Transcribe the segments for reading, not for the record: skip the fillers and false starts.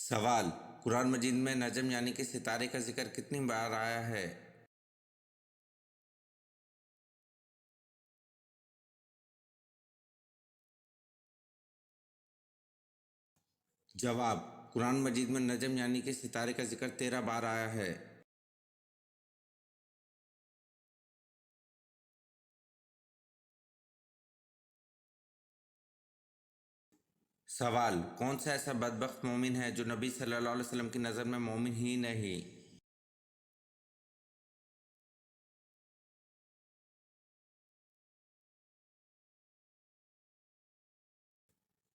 سوال: قرآن مجید میں نجم یعنی کہ ستارے کا ذکر کتنی بار آیا ہے؟ جواب: قرآن مجید میں نجم یعنی کہ ستارے کا ذکر 13 بار آیا ہے۔ سوال: کون سا ایسا بدبخت مومن ہے جو نبی صلی اللہ علیہ وسلم کی نظر میں مومن ہی نہیں؟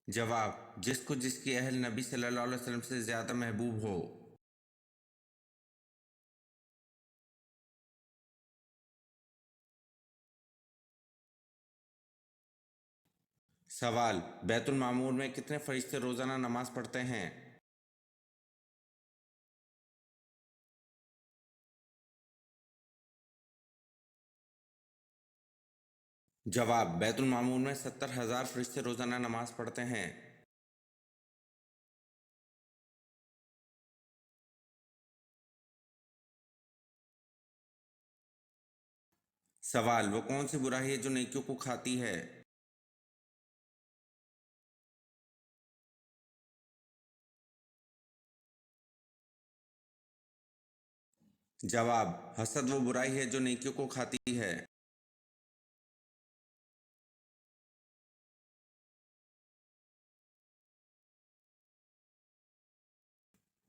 جواب: جس کی اہل نبی صلی اللہ علیہ وسلم سے زیادہ محبوب ہو۔ سوال: بیت المعمور میں کتنے فرشتے روزانہ نماز پڑھتے ہیں؟ جواب: بیت المعمور میں 70,000 فرشتے روزانہ نماز پڑھتے ہیں۔ سوال: وہ کون سی برائی ہے جو نیکیوں کو کھاتی ہے؟ جواب: حسد وہ برائی ہے جو نیکیوں کو کھاتی ہے۔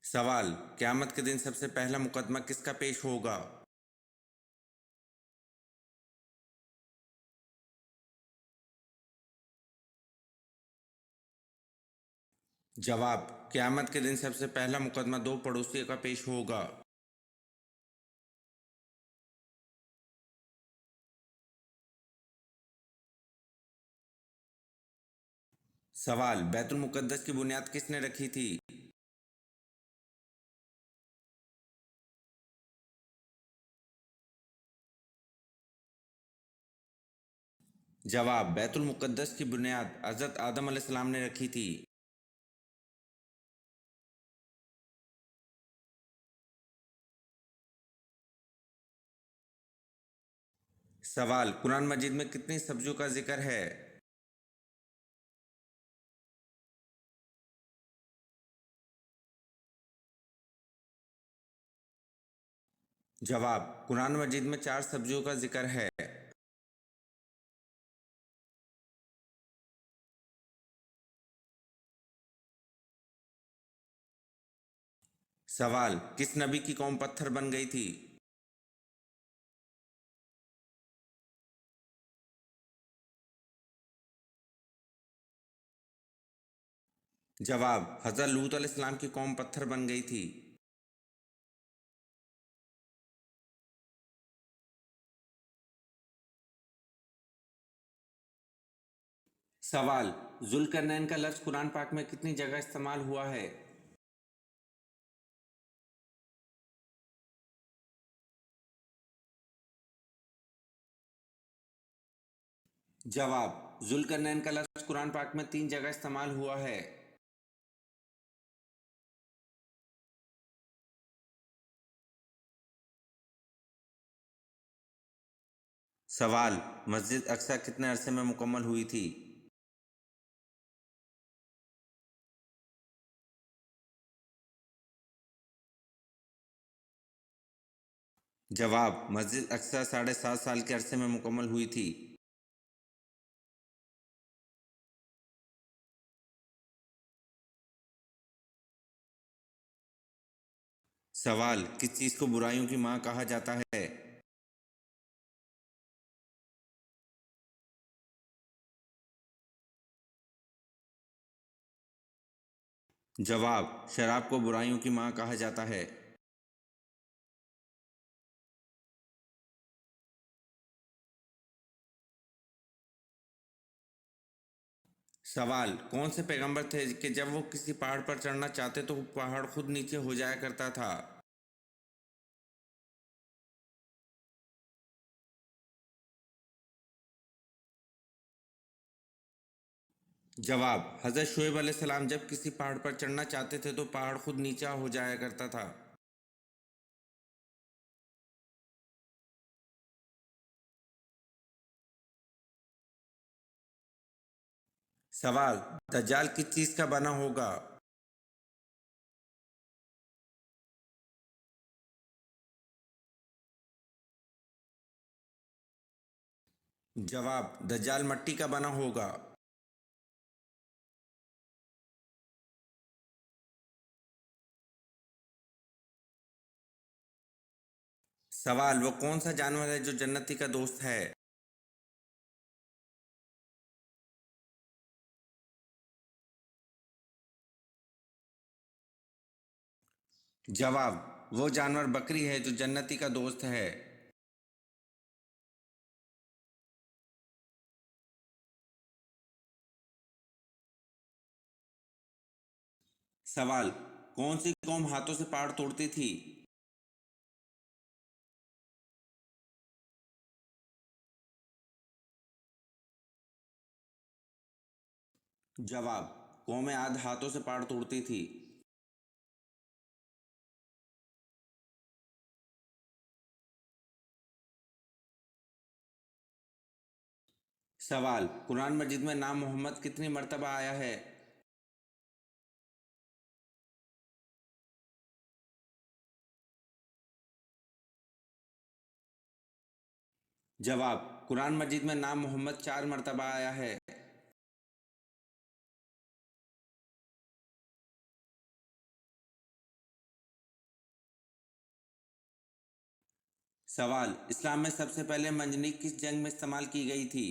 سوال: قیامت کے دن سب سے پہلا مقدمہ کس کا پیش ہوگا؟ جواب: قیامت کے دن سب سے پہلا مقدمہ 2 پڑوسیوں کا پیش ہوگا۔ سوال: بیت المقدس کی بنیاد کس نے رکھی تھی؟ جواب: بیت المقدس کی بنیاد حضرت آدم علیہ السلام نے رکھی تھی۔ سوال: قرآن مجید میں کتنی سبزیوں کا ذکر ہے؟ جواب: قرآن مجید میں 4 سبزیوں کا ذکر ہے۔ سوال: کس نبی کی قوم پتھر بن گئی تھی؟ جواب: حضرت لوط علیہ السلام کی قوم پتھر بن گئی تھی۔ سوال: ذوالقرنین کا لفظ قرآن پاک میں کتنی جگہ استعمال ہوا ہے؟ جواب: ذوالقرنین کا لفظ قرآن پاک میں 3 جگہ استعمال ہوا ہے۔ سوال: مسجد اقصی کتنے عرصے میں مکمل ہوئی تھی؟ جواب: مسجد اقصی 7.5 سال کے عرصے میں مکمل ہوئی تھی۔ سوال: کس چیز کو برائیوں کی ماں کہا جاتا ہے؟ جواب: شراب کو برائیوں کی ماں کہا جاتا ہے۔ سوال: کون سے پیغمبر تھے کہ جب وہ کسی پہاڑ پر چڑھنا چاہتے تو وہ پہاڑ خود نیچے ہو جایا کرتا تھا؟ जवाब, हजरत शुएब अलैहिस्सलाम जब किसी पहाड़ पर चढ़ना चाहते थे तो पहाड़ खुद नीचा हो जाया करता था। सवाल, दज्जाल किस चीज का बना होगा? जवाब, दज्जाल मट्टी का बना होगा। सवाल, वो कौन सा जानवर है जो जन्नती का दोस्त है? जवाब, वो जानवर बकरी है जो जन्नती का दोस्त है। सवाल, कौन सी कौम हाथों से पहाड़ तोड़ती थी? जवाब, कौमें आद हाथों से पहाड़ तोड़ती थी। सवाल, कुरान मजीद में नाम मोहम्मद कितनी मर्तबा आया है? जवाब, कुरान मजीद में नाम मोहम्मद 4 मर्तबा आया है। सवाल, इस्लाम में सबसे पहले मंजनीक किस जंग में इस्तेमाल की गई थी?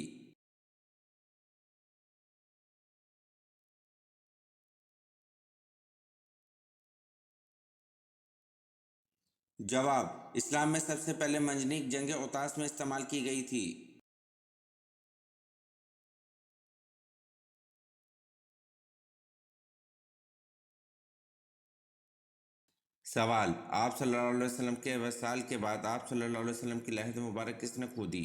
जवाब, इस्लाम में सबसे पहले मंजनीक जंग उतास में इस्तेमाल की गई थी। सवाल, आप सल्लल्लाहु अलैहि वसल्लम के वसाल के बाद आप सल्लल्लाहु अलैहि वसल्लम की लहद मुबारक किसने खोदी?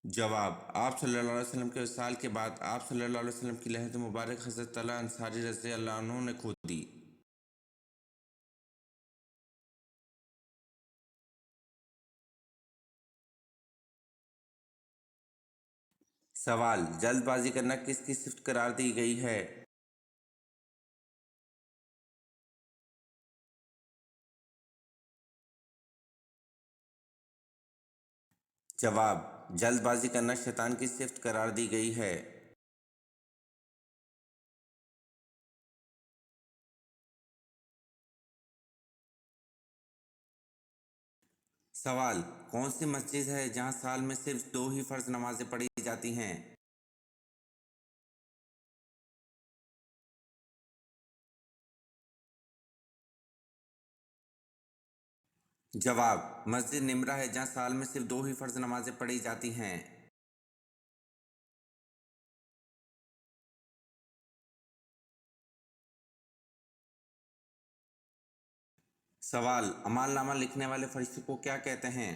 जवाब, आप सल्लल्लाहु अलैहि वसल्लम के वसाल के बाद आप सल्लल्लाहु अलैहि वसल्लम की लहद मुबारक हज़रत तला अंसारी रज़ी अल्लाह अन्हु ने खोदी। सवाल, जल्दबाजी करना किसकी सिफ्त करार दी गई है? जवाब, जल्दबाजी करना शैतान की सिफ्त करार दी गई है। सवाल, कौन सी मस्जिद है जहां साल में सिर्फ 2 ही फर्ज नमाजें पढ़ी जाती हैं? जवाब, मस्जिद निमरा है जहां साल में सिर्फ 2 ही फर्ज नमाजें पढ़ी जाती हैं। सवाल, अमाल नामा लिखने वाले फरिश्ते को क्या कहते हैं?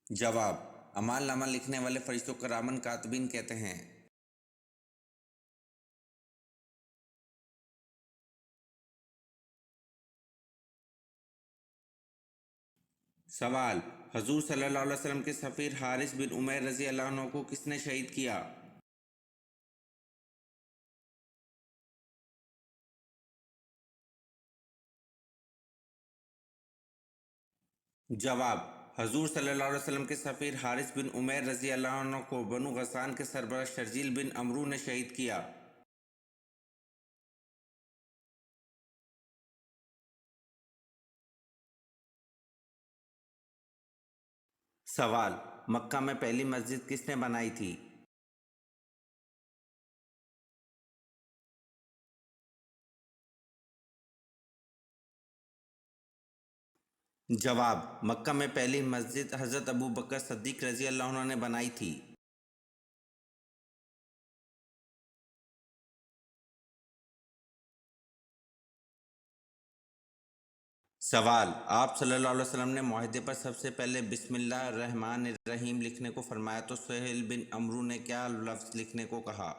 जवाब, अमाल नामा लिखने वाले फरिश्तों को किरामन कातिबीन कहते हैं। सवाल, हजूर सल्लल्लाहु अलैहि वसल्लम के सफ़ीर हारिस बिन उमैर रज़ी अल्लाह अन्हु को किसने शहीद किया? जवाब, हजूर सल्लल्लाहु अलैहि वसल्लम के सफ़ीर हारिस बिन उमैर रज़ी अल्लाह अन्हु को बनु गसान के सरबराह शर्जील बिन अमरू ने शहीद किया। सवाल, मक्का में पहली मस्जिद किसने बनाई थी? जवाब, मक्का में पहली मस्जिद हज़रत अबू बकर सिद्दीक़ रज़ी अल्लाह अन्हु ने बनाई थी। سوال: آپ صلی اللہ علیہ وسلم نے معاہدے پر سب سے پہلے بسم اللہ الرحمن الرحیم لکھنے کو فرمایا تو سہیل بن عمرو نے کیا لفظ لکھنے کو کہا؟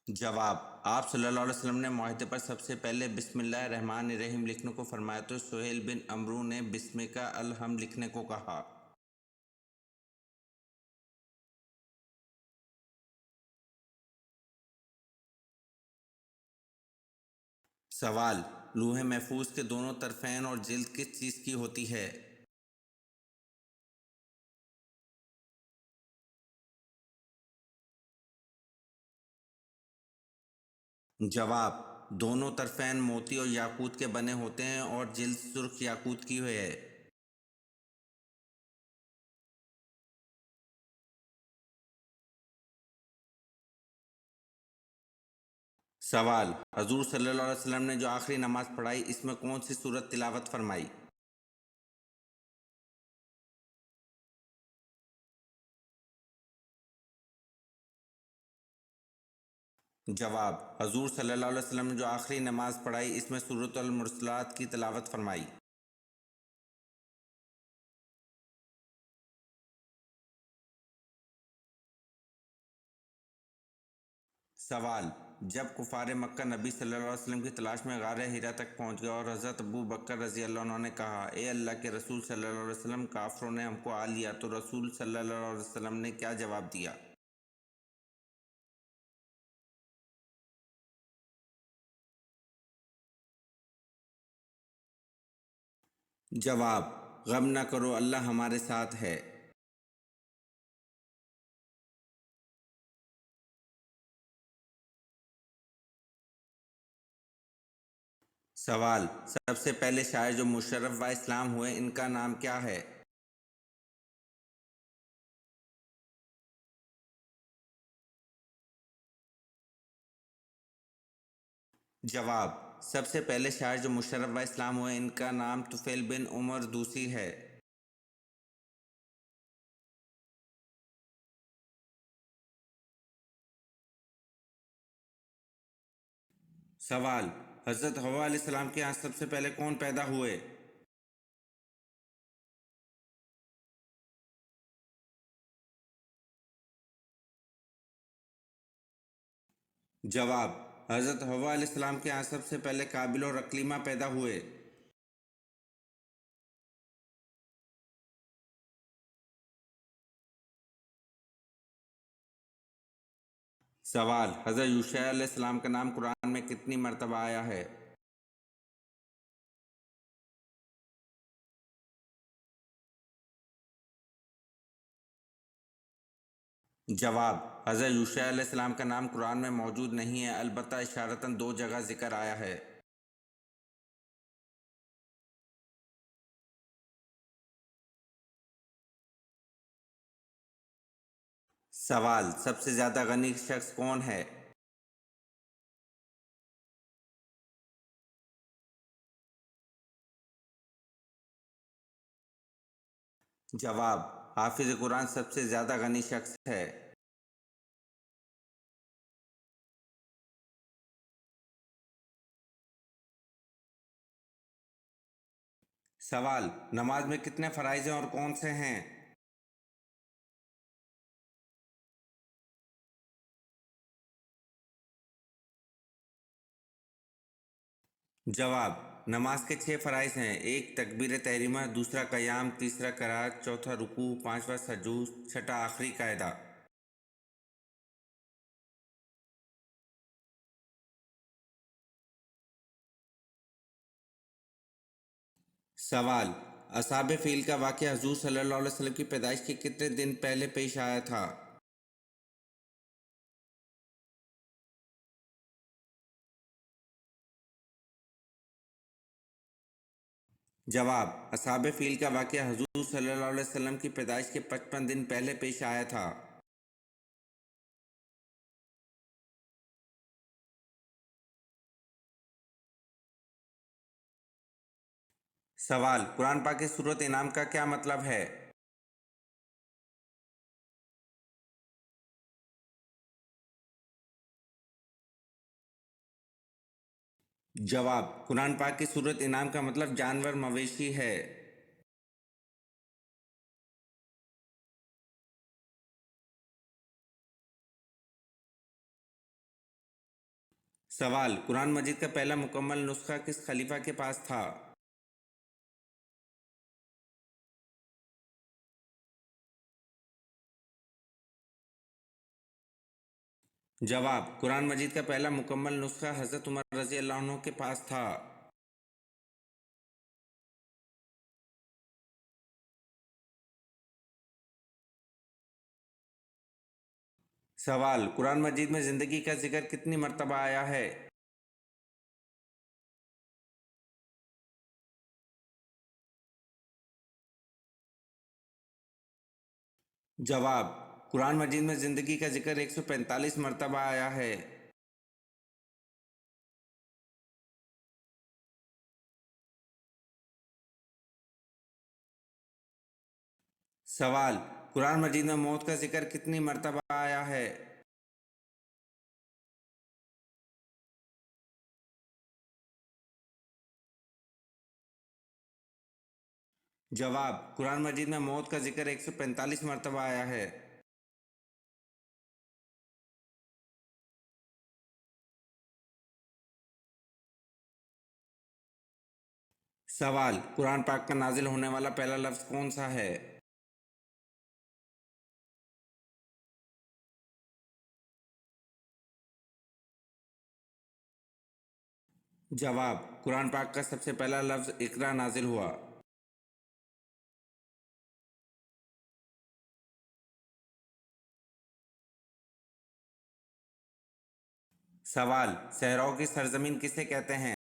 جواب: آپ صلی اللہ علیہ وسلم نے معاہدے پر سب سے پہلے بسم اللہ الرحمن الرحیم لکھنے کو فرمایا تو سہیل بن عمرو نے بسم کا الحم لکھنے کو کہا۔ سوال: لوح محفوظ کے دونوں طرفین اور جلد کس چیز کی ہوتی ہے؟ جواب: دونوں طرفین موتی اور یاقوت کے بنے ہوتے ہیں اور جلد سرخ یاقوت کی ہے۔ سوال: حضور صلی اللہ علیہ وسلم نے جو آخری نماز پڑھائی اس میں کون سی سورت تلاوت فرمائی؟ جواب: حضور صلی اللہ علیہ وسلم نے جو آخری نماز پڑھائی اس میں سورۃ المرسلات کی تلاوت فرمائی۔ سوال: جب کفار مکہ نبی صلی اللہ علیہ وسلم کی تلاش میں غار حرا تک پہنچ گئے اور حضرت ابو بکر رضی اللہ عنہ نے کہا اے اللہ کے رسول صلی اللہ علیہ وسلم کافروں نے ہم کو آ لیا تو رسول صلی اللہ علیہ وسلم نے کیا جواب دیا؟ جواب: غم نہ کرو اللہ ہمارے ساتھ ہے۔ سوال: سب سے پہلے شاعر جو مشرف و اسلام ہوئے ان کا نام کیا ہے؟ جواب: سب سے پہلے شاعر جو مشرف و اسلام ہوئے ان کا نام طفیل بن عمر دوسی ہے۔ سوال: حضرت حوا علیہ السلام کے یہاں سب سے پہلے کون پیدا ہوئے؟ جواب: حضرت حوا علیہ السلام کے یہاں سب سے پہلے قابل اور اکلیمہ پیدا ہوئے۔ سوال: حضرت یوشع علیہ السلام کا نام قرآن میں کتنی مرتبہ آیا ہے؟ جواب: حضرت یوشع علیہ السلام کا نام قرآن میں موجود نہیں ہے، البتہ اشارتاً 2 جگہ ذکر آیا ہے۔ سوال: سب سے زیادہ غنی شخص کون ہے؟ جواب: حافظ قرآن سب سے زیادہ غنی شخص ہے۔ سوال: نماز میں کتنے فرائض ہیں اور کون سے ہیں؟ جواب: نماز کے 6 فرائض ہیں: ایک تکبیر تحریمہ، دوسرا قیام، تیسرا قرات، چوتھا رکوع، پانچواں سجود، چھٹا آخری قاعدہ۔ سوال: اصحاب فیل کا واقعہ حضور صلی اللہ علیہ وسلم کی پیدائش کے کتنے دن پہلے پیش آیا تھا؟ جواب: اصحاب فیل کا واقعہ حضور صلی اللہ علیہ وسلم کی پیدائش کے 55 دن پہلے پیش آیا تھا۔ سوال: قرآن پاک کی سورۃ انعام کا کیا مطلب ہے؟ जवाब, कुरान पाक की सूरत इनाम का मतलब जानवर मवेशी है। सवाल, कुरान मजीद का पहला मुकम्मल नुस्खा किस खलीफा के पास था? जवाब, कुरान मजीद का पहला मुकम्मल नुस्खा हज़रत उमर रज़ी अल्लाह अन्हु के पास था। सवाल, कुरान मजीद में ज़िंदगी का जिक्र कितनी मरतबा आया है? जवाब, कुरान मजीद में ज़िंदगी का जिक्र 145 मरतबा आया है। सवाल, कुरान मजीद में मौत का जिक्र कितनी मरतबा आया है? जवाब, कुरान मजीद में मौत का जिक्र 145 मरतबा आया है। सवाल, कुरान पाक का नाजिल होने वाला पहला लफ्ज़ कौन सा है? जवाब, कुरान पाक का सबसे पहला लफ्ज़ इकरा नाजिल हुआ। सवाल, सहराओं की सरजमीन किसे कहते हैं?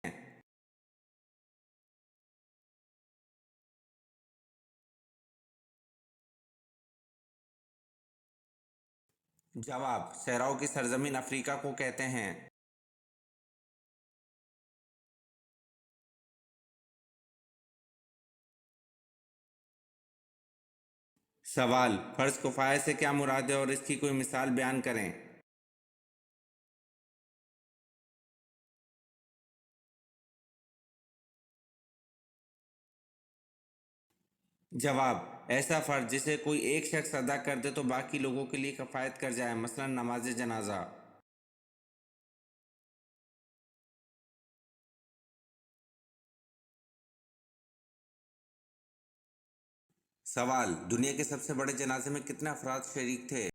जवाब, सहराओं की सरजमीन अफ्रीका को कहते हैं। सवाल, फ़र्ज़ किफ़ाया से क्या मुराद है और इसकी कोई मिसाल बयान करें। जवाब, ऐसा फ़र्ज़ जिसे कोई एक शख्स अदा कर दे तो बाकी लोगों के लिए कफ़ायत कर जाए, मसलन नमाज जनाजा। सवाल, दुनिया के सबसे बड़े जनाजे में कितने अफराद शरीक थे?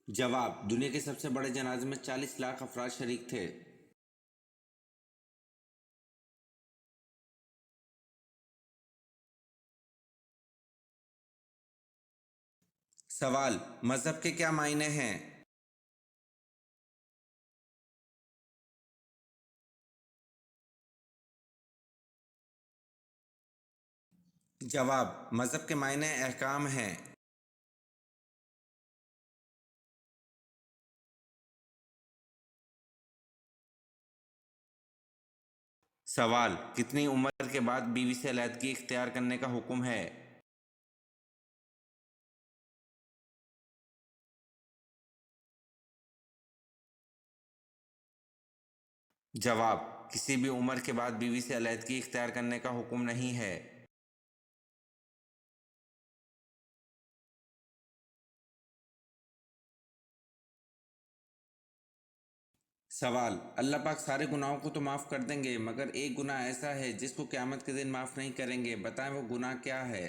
जवाब, दुनिया के सबसे बड़े जनाजे में 40 लाख अफराद शरीक थे। सवाल, मज़हब के क्या मायने हैं? जवाब, मज़हब के मायने अहकाम हैं। सवाल, कितनी उम्र के बाद बीवी से अलहदगी इख्तियार करने का हुक्म है? जवाब, किसी भी उम्र के बाद बीवी से अलहदगी इख्तियार करने का हुक्म नहीं है। सवाल, अल्लाह पाक सारे गुनाहों को तो माफ़ कर देंगे मगर एक गुनाह ऐसा है जिसको क़यामत के दिन माफ़ नहीं करेंगे, बताएं वो गुनाह क्या है?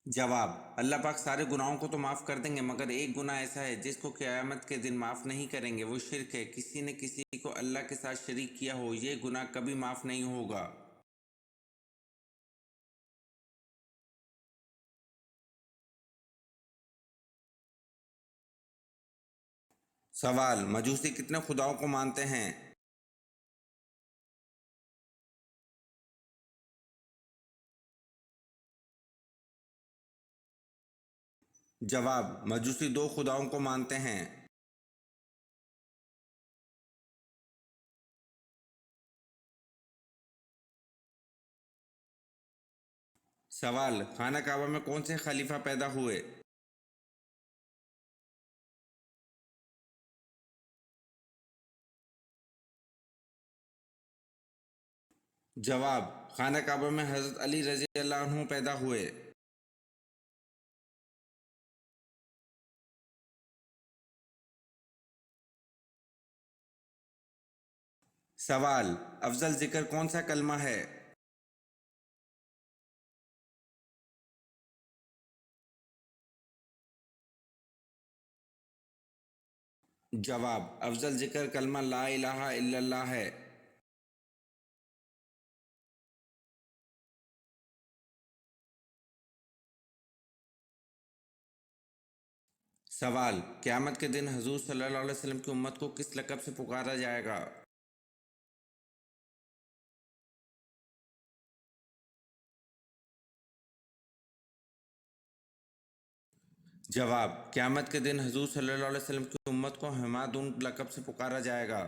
जवाब, अल्लाह पाक सारे गुनाहों को तो माफ़ कर देंगे मगर एक गुनाह ऐसा है जिसको क़यामत के दिन माफ़ नहीं करेंगे, वो शिर्क है। किसी ने किसी को अल्लाह के साथ शरीक किया हो, ये गुनाह कभी माफ़ नहीं होगा। सवाल, मजूसी कितने खुदाओं को मानते हैं? जवाब, मजूसी दो खुदाओं को मानते हैं। सवाल, खाना काबा में कौन से खलीफा पैदा हुए? जवाब, खाना काबा में हजरत अली रजी अल्लाह अन्हु पैदा हुए। सवाल, अफजल जिक्र कौन सा कलमा है? जवाब, अफजल जिक्र कलमा ला इलाहा इल्लल्लाह है। सवाल, क़यामत के दिन हजूर सल्लल्लाहु अलैहि वसल्लम की उम्मत को किस लक़ब से पुकारा जाएगा? जवाब, क़यामत के दिन हजूर सल्लल्लाहु अलैहि वसल्लम की उम्मत को हमादुन लक़ब से पुकारा जाएगा।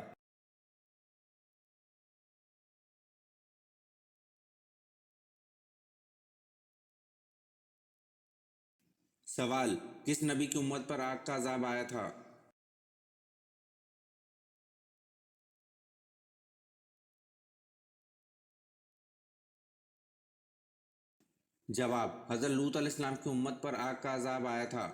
सवाल, किस नबी की उम्मत पर आग का अज़ाब आया था? जवाब, हज़रत लूत अलैहिस्सलाम की उम्मत पर आग का अज़ाब आया था।